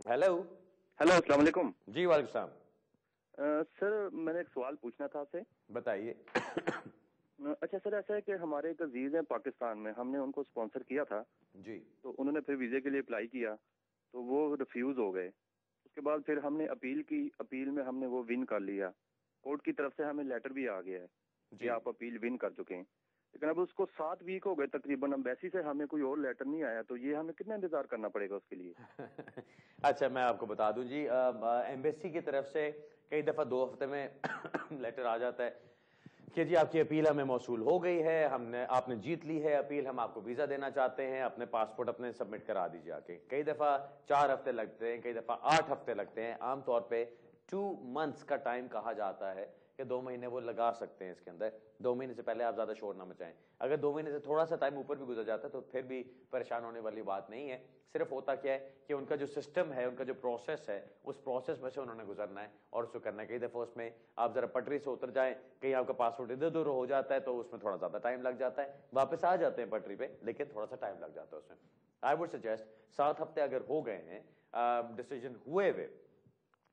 Hello. Hello, अस्सलाम वालेकुम। जी वालेकुम सलाम। सर, मैंने एक सवाल पूछना था आपसे। बताइए। अच्छा सर, ऐसा है कि हमारे एक अजीज हैं पाकिस्तान में, हमने उनको स्पॉन्सर किया था। जी। तो उन्होंने फिर वीज़े के लिए अप्लाई किया, तो वो रिफ्यूज़ हो गए। उसके बाद फिर हमने अपील की, अपील में हमने वो विन कर लिया। कोर्ट की तरफ से हमें लेटर भी आ गया है कि जी। आप अपील विन कर चुके हैं। लेकिन अब उसको 7 वीक हो गए तकरीबन, एम्बेसी से हमें कोई और लेटर नहीं आया। तो ये हमें कितना इंतजार करना पड़ेगा उसके लिए? अच्छा, मैं आपको बता दूं जी, एम्बेसी की तरफ से कई दफा 2 हफ्ते में लेटर आ जाता है कि जी आपकी अपील हमें मौसूल हो गई है, हमने आपने जीत ली है अपील, हम आपको वीजा देना चाहते हैं, अपने पासपोर्ट अपने सबमिट करा दीजिए आके। कई दफा 4 हफ्ते लगते हैं, कई दफा 8 हफ्ते लगते हैं। आमतौर पे 2 मंथ्स का टाइम कहा जाता है कि 2 महीने वो लगा सकते हैं इसके अंदर। 2 महीने से पहले आप ज्यादा शोर ना मचाएं। अगर 2 महीने से थोड़ा सा टाइम ऊपर भी गुजर जाता है तो फिर भी परेशान होने वाली बात नहीं है। सिर्फ होता क्या है कि उनका जो सिस्टम है, उनका जो प्रोसेस है, उस प्रोसेस में से उन्होंने गुजरना है और उसको करना है। कई दफा उसमें आप जरा पटरी से उतर जाएं, कहीं आपका पासपोर्ट इधर उधर हो जाता है तो उसमें थोड़ा ज्यादा टाइम लग जाता है। वापस आ जाते हैं पटरी पे, लेकिन थोड़ा सा टाइम लग जाता है उसमें। आई वुड सजेस्ट 7 हफ्ते अगर हो गए हैं डिसीजन हुए हुए,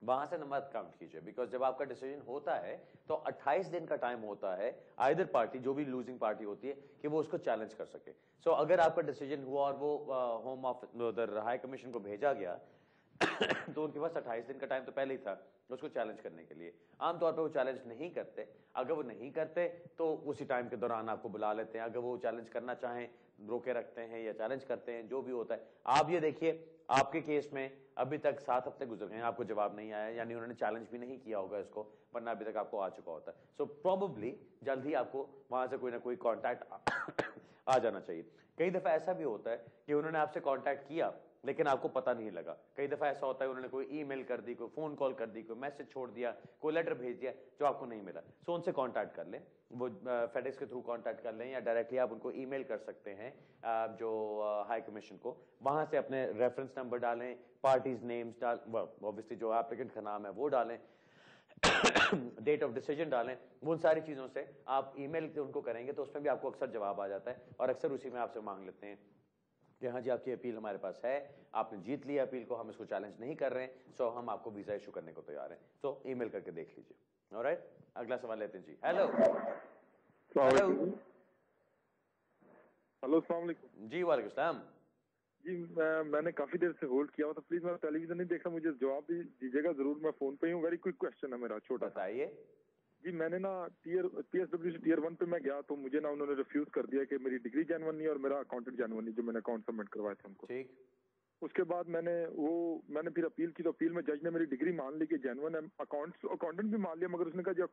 वहां से मत काउंट कीजिए। बिकॉज जब आपका डिसीजन होता है तो 28 दिन का टाइम होता है आइदर पार्टी, जो भी लूजिंग पार्टी होती है, कि वो उसको चैलेंज कर सके। सो अगर आपका डिसीजन हुआ और वो होम ऑफिस उधर हाई कमीशन को भेजा गया तो उनके पास 28 दिन का टाइम तो पहले ही था उसको चैलेंज करने के लिए। आमतौर पे वो चैलेंज नहीं करते। अगर वो नहीं करते तो उसी टाइम के दौरान आपको बुला लेते हैं। अगर वो चैलेंज करना चाहें, रोके रखते हैं या चैलेंज करते हैं, जो भी होता है। आप ये देखिए, आपके केस में अभी तक 7 हफ्ते गुजर गए हैं, आपको जवाब नहीं आया, यानी उन्होंने चैलेंज भी नहीं किया होगा इसको, वरना अभी तक आपको आ चुका होता है। सो प्रोबेबली जल्द ही आपको वहां से कोई ना कोई कॉन्टैक्ट आ जाना चाहिए। कई दफा ऐसा भी होता है कि उन्होंने आपसे कॉन्टैक्ट किया लेकिन आपको पता नहीं लगा। कई दफा ऐसा होता है उन्होंने कोई ईमेल कर दी, कोई फोन कॉल कर दी, कोई मैसेज छोड़ दिया, कोई लेटर भेज दिया जो आपको नहीं मिला। सो उनसे कांटेक्ट कर लें, वो फेडेक्स के थ्रू कांटेक्ट कर लें या डायरेक्टली आप उनको ईमेल कर सकते हैं जो हाई कमीशन को। वहां से अपने रेफरेंस नंबर डालें, पार्टीज नेम्स डाल, ऑब्वियसली जो एप्लीकेंट का नाम है वो डालें, डेट ऑफ डिसीजन डालें। उन सारी चीजों से आप ईमेल उनको करेंगे तो उसमें भी आपको अक्सर जवाब आ जाता है और अक्सर उसी में आपसे मांग लेते हैं कि हाँ जी आपकी अपील हमारे पास है, आपने जीत लिया अपील को, हम इसको चैलेंज नहीं कर रहे हैं, सो हम आपको वीजा इशू करने को तैयार हैं। तो ईमेल करके देख लीजिए। ऑलराइट, अगला सवाल लेते हैं जी। हेलो। हेलो। हेलो, अस्सलाम वालेकुम। जी वालेकुम सलाम। जी, मैंने काफी देर से होल्ड किया हुआ था। प्लीज, मैं टेलीविजन नहीं देख रहा, मुझे जवाब भी दीजिएगा जरूर। मैं फोन पे ही हूँ। वेरी क्विक क्वेश्चन है मेरा, छोटा सा। बताइए। जी, मैंने ना PSW से टीयर 1 पे मैं गया तो मुझे ना उन्होंने रिफ्यूज कर दिया कि मेरी डिग्री जेन्युइन नहीं और मेरा अकाउंटेंट जेन्युइन नहीं, जो मैंने अकाउंट सबमिट करवाए थे उनको। ठीक। उसके बाद मैंने फिर अपील की, तो अपील में जज ने मेरी डिग्री मान ली कि जेन्युइन है, अकाउंटेंट भी मान लिया, मगर उसने कहा जो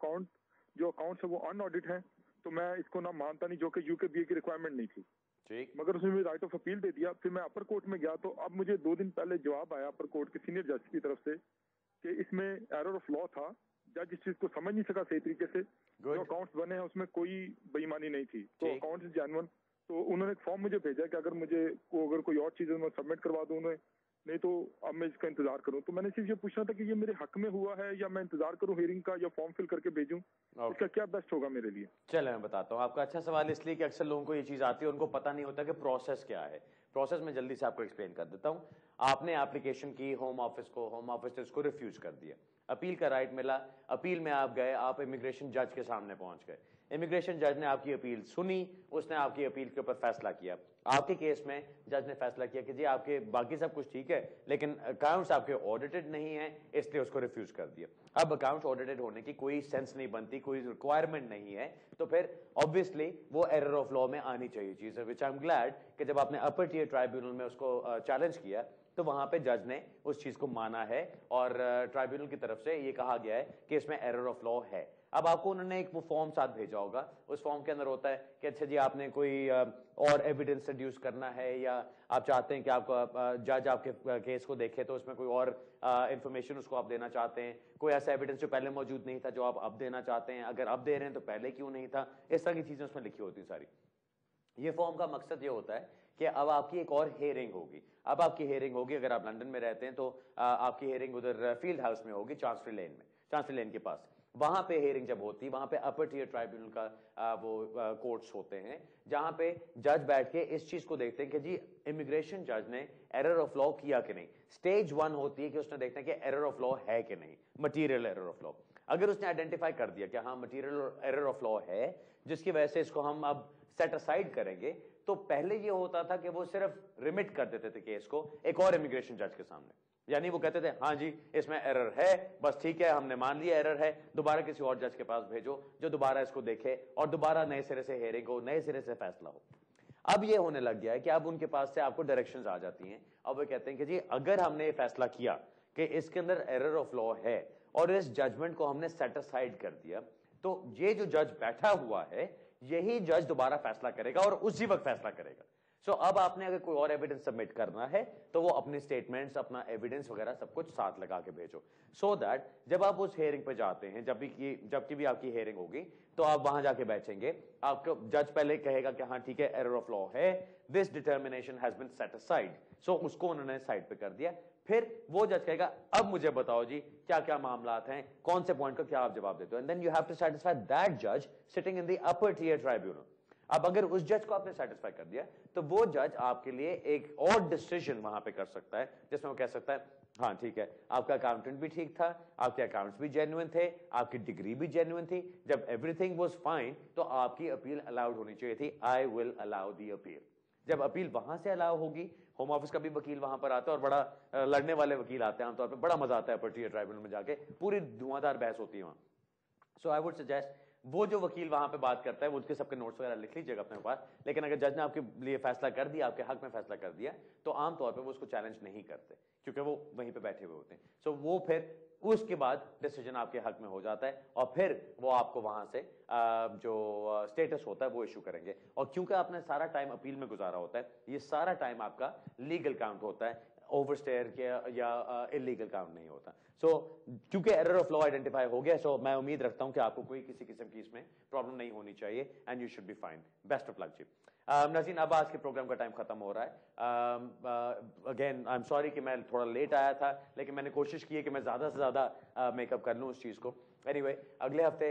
अकाउंट्स है वो अनऑडिट है, तो मैं इसको ना मानता नहीं, जो कि UKBA की रिक्वायरमेंट नहीं थी। ठीक। मगर उसने मुझे राइट ऑफ अपील दे दिया। फिर मैं अपर कोर्ट में गया तो अब मुझे 2 दिन पहले जवाब आया अपर कोर्ट के सीनियर जज की तरफ से कि इसमें एरर ऑफ लॉ था। जज इस चीज को समझ नहीं सका सही तरीके से। जो अकाउंट्स बने हैं उसमें कोई बेईमानी नहीं थी, तो अकाउंट्स जेन्युइन। तो उन्होंने एक फॉर्म मुझे भेजा कि अगर कोई और चीज मैं सबमिट करवा दूं उन्हें, नहीं तो अब मैं इसका इंतजार करूं। तो मैंने सिर्फ ये पूछना था कि ये मेरे हक में हुआ है या मैं इंतजार करूं हियरिंग का, या फॉर्म फिल करके भेजूं, इसका क्या बेस्ट होगा मेरे लिए? चलो मैं बताता हूँ आपका। अच्छा सवाल इसलिए कि अक्सर लोगों को ये चीज आती है, उनको पता नहीं होता कि प्रोसेस क्या है। प्रोसेस में जल्दी से आपको एक्सप्लेन कर देता हूँ। आपने एप्लीकेशन की होम ऑफिस को, होम ऑफिस ने उसको रिफ्यूज कर दिया, अपील का राइट मिला, अपील में आप गए, आप इमिग्रेशन जज के सामने पहुंच गए। इमिग्रेशन जज ने आपकी अपील सुनी, उसने आपकी अपील के ऊपर फैसला किया। आपके केस में जज ने फैसला किया कि जी आपके बाकी सब कुछ ठीक है लेकिन अकाउंट्स आपके ऑडिटेड नहीं है, इसलिए उसको रिफ्यूज कर दिया। अब अकाउंट्स ऑडिटेड होने की कोई सेंस नहीं बनती, कोई रिक्वायरमेंट नहीं है, तो फिर ऑब्वियसली वो एरर ऑफ लॉ में आनी चाहिए चीज, विच आई एम ग्लैड कि जब आपने अपर टियर ट्राइब्यूनल में उसको चैलेंज किया तो वहां पे जज ने उस चीज को माना है और ट्राइब्यूनल की तरफ से ये कहा गया है कि इसमें एरर ऑफ लॉ है। अब आपको उन्होंने एक वो फॉर्म साथ भेजा होगा, उस फॉर्म के अंदर होता है कि अच्छा जी आपने कोई और एविडेंस इंट्रोड्यूस करना है, या आप चाहते हैं कि आपका जज आपके केस को देखे तो उसमें कोई और इंफॉर्मेशन उसको आप देना चाहते हैं, कोई ऐसा एविडेंस जो पहले मौजूद नहीं था जो आप अब देना चाहते हैं, अगर अब दे रहे हैं तो पहले क्यों नहीं था, इस तरह की चीजें उसमें लिखी होती सारी। ये फॉर्म का मकसद ये होता है कि अब आपकी एक और हेयरिंग होगी। अब आपकी हेयरिंग होगी, अगर आप लंदन में रहते हैं तो आपकी हेयरिंग उधर फील्ड हाउस में होगी, चांसफरी लेन में, चांसफरी लेन के पास। वहां पे हेयरिंग जब होती है, वहां पे अपर टियर ट्राइब्यूनल का वो कोर्ट्स होते हैं जहां पे जज बैठ के इस चीज को देखते हैं कि जी इमिग्रेशन जज ने एरर ऑफ लॉ किया कि नहीं। स्टेज 1 होती है कि उसने देखना है कि एरर ऑफ लॉ है कि नहीं, मटीरियल एरर ऑफ लॉ। अगर उसने आइडेंटिफाई कर दिया कि हाँ मटीरियल एरर ऑफ लॉ है जिसकी वजह से इसको हम अब सेट असाइड करेंगे, तो पहले ये होता था कि वो सिर्फ रिमिट कर देते थे केस को एक और इमिग्रेशन जज के सामने, यानी वो कहते थे हाँ जी इसमें एरर है, बस ठीक है हमने मान लिया एरर है, दोबारा किसी और जज के पास भेजो जो दोबारा इसको देखे और दोबारा नए सिरे से हेयरिंग हो, नए सिरे से फैसला हो। अब ये होने लग गया है कि अब उनके पास से आपको डायरेक्शंस आ जाती हैं। अब वो कहते हैं कि जी अगर हमने ये फैसला किया कि इसके अंदर एरर ऑफ लॉ है और इस जजमेंट को हमने सेट असाइड कर दिया, तो ये जो जज बैठा हुआ है यही जज दोबारा फैसला करेगा और उसी वक्त फैसला करेगा। सो अब आपने अगर कोई और एविडेंस सबमिट करना है तो वो अपने स्टेटमेंट्स, अपना एविडेंस वगैरह सब कुछ साथ लगा के भेजो, सो दैट जब आप उस हेयरिंग पे जाते हैं, जबकि भी आपकी हेयरिंग होगी, तो आप वहां जाके बैठेंगे, आपको जज पहले कहेगा कि हाँ ठीक है एरर ऑफ लॉ है, this determination has been set aside, so उसको उन्होंने साइड पे कर दिया। फिर वो जज कहेगा अब मुझे बताओ जी क्या क्या मामलात हैं, कौन से पॉइंट का क्या आप जवाब देते हो, and then you have to satisfy that जज sitting in the upper tier tribunal. अब अगर उस जज को आपने सेटिस्फाई कर दिया तो वो जज आपके लिए एक और डिसीजन वहां पे कर सकता है जिसमें वो कह सकता है हाँ ठीक है आपका अकाउंटेंट भी ठीक था, आपके अकाउंट्स भी जेन्युइन थे, आपकी डिग्री भी जेन्युइन थी, जब एवरीथिंग वाज फाइन तो आपकी अपील अलाउड होनी चाहिए थी, I will allow the appeal. जब अपील वहां से अलाउ होगी, होम ऑफिस का भी वकील वहां पर आता है और बड़ा लड़ने वाले वकील आते हैं आमतौर पर, बड़ा मजा आता है अपर टियर ट्राइब्यूनल में जाके, पूरी धुआंधार बहस होती है वहां। सो आई वुड सजेस्ट वो जो वकील वहां पे बात करता है वो उसके सबके नोट्स वगैरह लिख लीजिएगा अपने पास, लेकिन अगर जज ने आपके लिए फैसला कर दिया, आपके हक में फैसला कर दिया, तो आमतौर पे वो उसको चैलेंज नहीं करते क्योंकि वो वहीं पे बैठे हुए होते हैं। सो वो फिर उसके बाद डिसीजन आपके हक में हो जाता है और फिर वो आपको वहां से जो स्टेटस होता है वो इशू करेंगे। और क्योंकि आपने सारा टाइम अपील में गुजारा होता है, ये सारा टाइम आपका लीगल काउंट होता है, ओवरस्टेयर या इलीगल काउंट नहीं होता। सो क्योंकि एरर ऑफ लॉ आइडेंटिफाई हो गया, सो मैं उम्मीद रखता हूं कि आपको कोई किसी किस्म की इसमें प्रॉब्लम नहीं होनी चाहिए and you should be fine. Best of luck जी। नाज़रीन अब आज के प्रोग्राम का टाइम खत्म हो रहा है। अगेन आई एम सॉरी कि मैं थोड़ा लेट आया था, लेकिन मैंने कोशिश की है कि मैं ज्यादा से ज्यादा मेकअप कर लूं उस चीज को। एनीवे अगले हफ्ते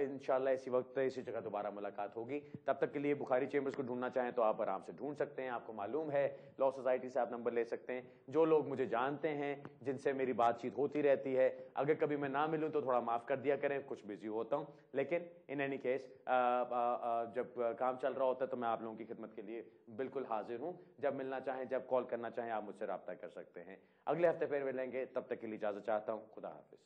इंशाल्लाह इसी वक्त इसी जगह दोबारा मुलाकात होगी। तब तक के लिए बुखारी चेंबर्स को ढूंढना चाहें तो आप आराम से ढूंढ सकते हैं, आपको मालूम है लॉ सोसाइटी से आप नंबर ले सकते हैं। जो लोग मुझे जानते हैं, जिनसे मेरी बातचीत होती रहती है, अगर कभी मैं ना मिलूं तो थोड़ा माफ कर दिया करें, कुछ बिजी होता हूं, लेकिन इन एनी केस जब काम चल रहा होता है तो मैं आप लोगों की खिदमत के लिए बिल्कुल हाजिर हूं। जब मिलना चाहें, जब कॉल करना चाहें, आप मुझसे रब्ता कर सकते हैं। अगले हफ्ते फिर मिलेंगे, तब तक के लिए इजाजत चाहता हूं। खुदा हाफिज।